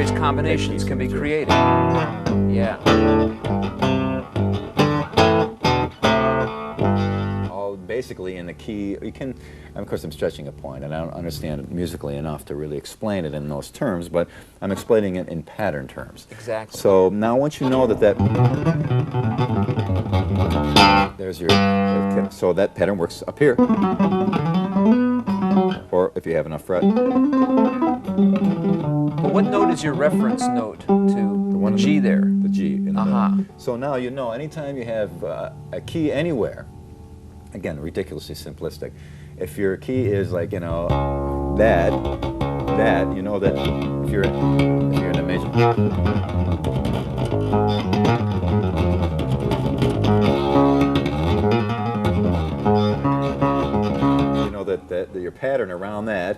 various combinations can be created. Yeah. All basically in the key, you can, and of course I'm stretching a point, and I don't understand it musically enough to really explain it in those terms, but I'm explaining it in pattern terms. Exactly. So now once you know that there's your, so that pattern works up here. Or if you have enough fret. But what note is your reference note to the G there? The G in the Uh-huh. middle. So now you know anytime you have a key anywhere, again, ridiculously simplistic, if your key is like, you know, that, you know that if you're in a major, that your pattern around that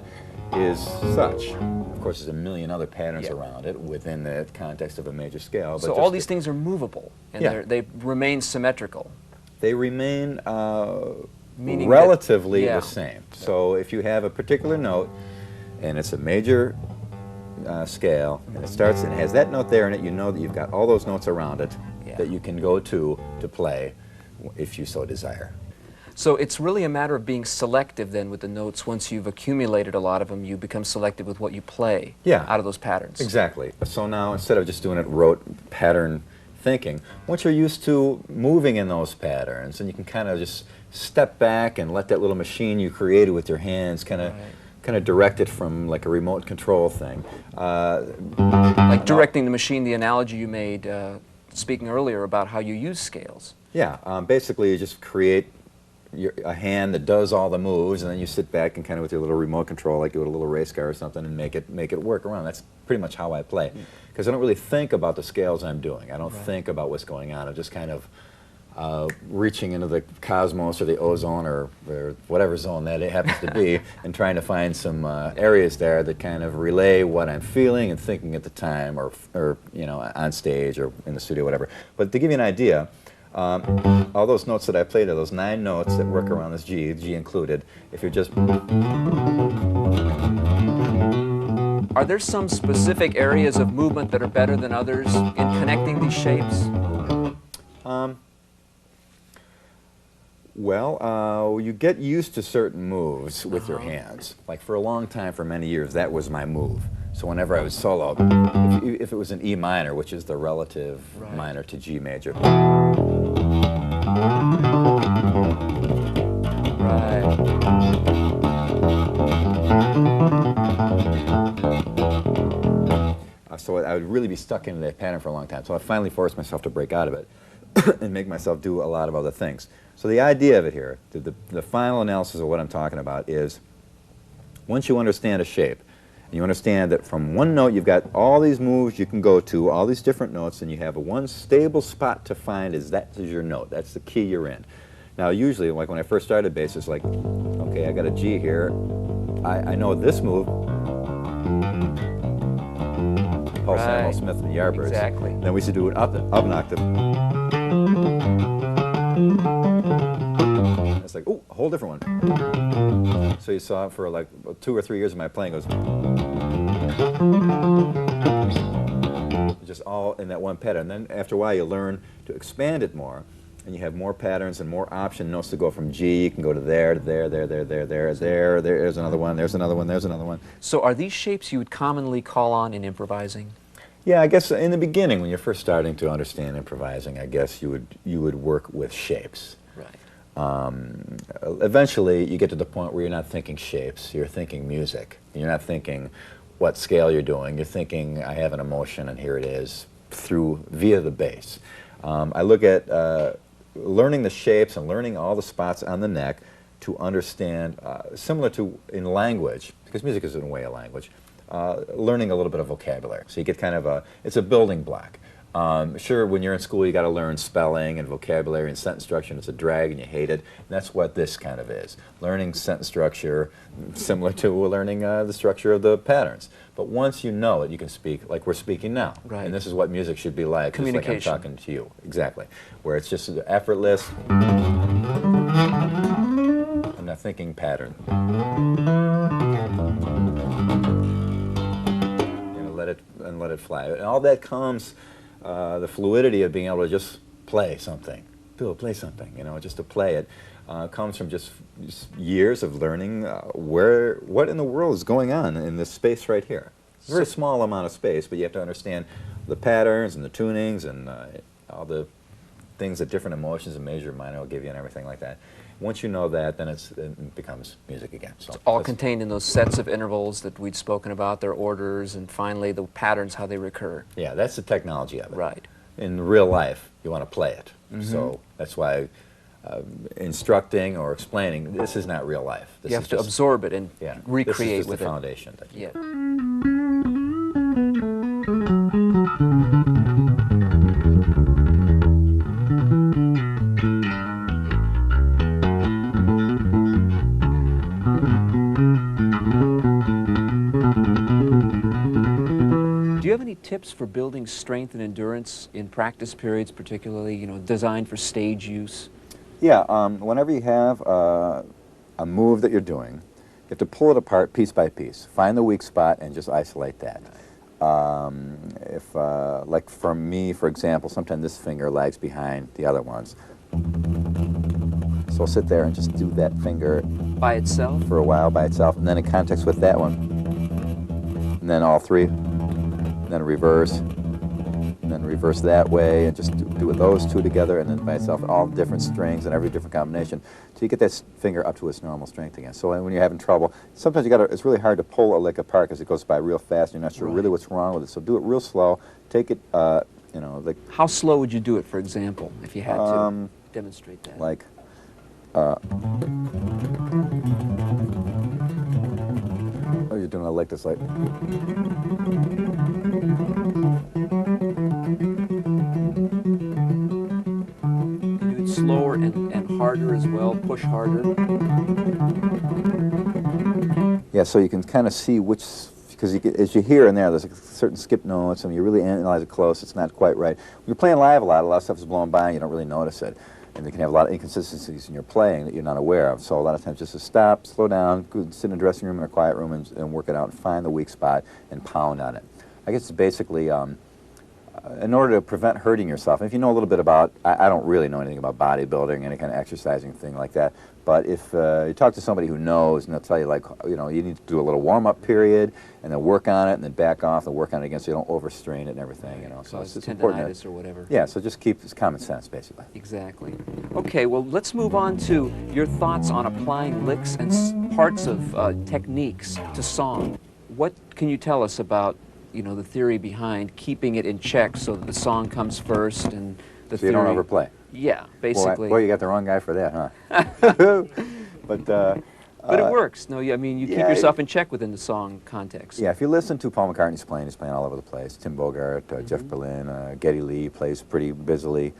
is such. Of course, there's a million other patterns around it within the context of a major scale. But so all these things are movable, and they remain symmetrical. They remain relatively the same. So if you have a particular note, and it's a major scale, and it starts and it has that note there in it, you know that you've got all those notes around it that you can go to play if you so desire. So it's really a matter of being selective then with the notes. Once you've accumulated a lot of them, you become selective with what you play out of those patterns. Exactly. So now instead of just doing it rote pattern thinking, once you're used to moving in those patterns, and you can kind of just step back and let that little machine you created with your hands kind of direct it from like a remote control thing. Like directing the machine, the analogy you made speaking earlier about how you use scales. Yeah, basically you just create a hand that does all the moves, and then you sit back and kind of with your little remote control, like you would a little race car or something, and make it work around. That's pretty much how I play, because I don't really think about the scales I'm doing. I don't think about what's going on. I'm just kind of reaching into the cosmos or the ozone or whatever zone that it happens to be, and trying to find some areas there that kind of relay what I'm feeling and thinking at the time, or you know, on stage or in the studio, whatever. But to give you an idea. All those notes that I played are those 9 notes that work around this G, G included. If you're just... Are there some specific areas of movement that are better than others in connecting these shapes? Well, you get used to certain moves with your hands. Like for a long time, for many years, that was my move. So whenever I was solo, if it was an E minor, which is the relative minor to G major. So I would really be stuck into that pattern for a long time. So I finally forced myself to break out of it and make myself do a lot of other things. So the idea of it here, the final analysis of what I'm talking about is, once you understand a shape, and you understand that from one note you've got all these moves you can go to, all these different notes, and you have one stable spot to find is that is your note. That's the key you're in. Now usually, like when I first started bass, it's like, okay, I got a G here. I know this move. Paul Samuel Smith and the Yardbirds. Exactly. Then we used to do an up an octave. It's like, oh, a whole different one. So you saw it for like 2 or 3 years of my playing goes just all in that one pattern. Then after a while you learn to expand it more, and you have more patterns and more option notes to go from G. You can go to there, there's another one, there's another one, there's another one. So are these shapes you would commonly call on in improvising? Yeah, I guess in the beginning, when you're first starting to understand improvising, I guess you would work with shapes. Right. Eventually, you get to the point where you're not thinking shapes, you're thinking music. You're not thinking what scale you're doing. You're thinking, I have an emotion, and here it is, via the bass. I look at learning the shapes and learning all the spots on the neck to understand, similar to in language, because music is in a way a language, learning a little bit of vocabulary. So you get kind of it's a building block. Sure, when you're in school you got to learn spelling and vocabulary and sentence structure, and it's a drag and you hate it. And that's what this kind of is. Learning sentence structure, similar to learning the structure of the patterns. But once you know it, you can speak like we're speaking now. Right. And this is what music should be like. Communication. Just like I'm talking to you. Exactly. Where it's just effortless. I'm not thinking pattern. Let it and let it fly. And all that comes, the fluidity of being able to just play something. Play something, you know, just to play it, comes from just years of learning what in the world is going on in this space right here. It's a very small amount of space, but you have to understand the patterns and the tunings and all the things that different emotions and major and minor will give you and everything like that. Once you know that, then it becomes music again. So it's all contained in those sets of intervals that we'd spoken about, their orders, and finally the patterns, how they recur. Yeah, that's the technology of it. Right. In real life, you want to play it. So that's why instructing or explaining, this is not real life. This you have to absorb it and recreate with it. The foundation. Yeah. Do you have any tips for building strength and endurance in practice periods, particularly, you know, designed for stage use? Yeah, whenever you have a move that you're doing, you have to pull it apart piece by piece. Find the weak spot and just isolate that. Like for me, for example, sometimes this finger lags behind the other ones. So I'll sit there and just do that finger by itself? For a while by itself, and then in context with that one. And then all three. And then reverse. And then reverse that way, and just do those two together, and then by itself, all different strings and every different combination, till you get that finger up to its normal strength again. So when you're having trouble, sometimes it's really hard to pull a lick apart because it goes by real fast, and you're not sure really what's wrong with it. So do it real slow. Take it, you know, like. How slow would you do it, for example, if you had to demonstrate that? Like. Oh, you're doing a lick that's like. Slower and harder as well, push harder. Yeah, so you can kind of see which, because as you hear in there's a certain skip notes, and you really analyze it close, it's not quite right. When you're playing live a lot of stuff is blowing by and you don't really notice it. And you can have a lot of inconsistencies in your playing that you're not aware of. So a lot of times just to stop, slow down, go sit in a dressing room in a quiet room and work it out and find the weak spot and pound on it. I guess it's basically, in order to prevent hurting yourself, if you know a little bit about, I don't really know anything about bodybuilding, any kind of exercising thing like that, but if you talk to somebody who knows, and they'll tell you, like, you know, you need to do a little warm-up period, and then work on it, and then back off, and work on it again so you don't overstrain it and everything, you know. So it's important. Or whatever. Yeah, so just keep it's common sense, basically. Exactly. Okay, well, let's move on to your thoughts on applying licks and parts of techniques to song. What can you tell us about, you know, the theory behind keeping it in check so that the song comes first and the theory... you don't overplay. Yeah, basically. Boy, you got the wrong guy for that, huh? But it works. No, I mean, you keep yourself in check within the song context. Yeah, if you listen to Paul McCartney's playing, he's playing all over the place. Tim Bogart, Jeff Berlin, Geddy Lee plays pretty busily.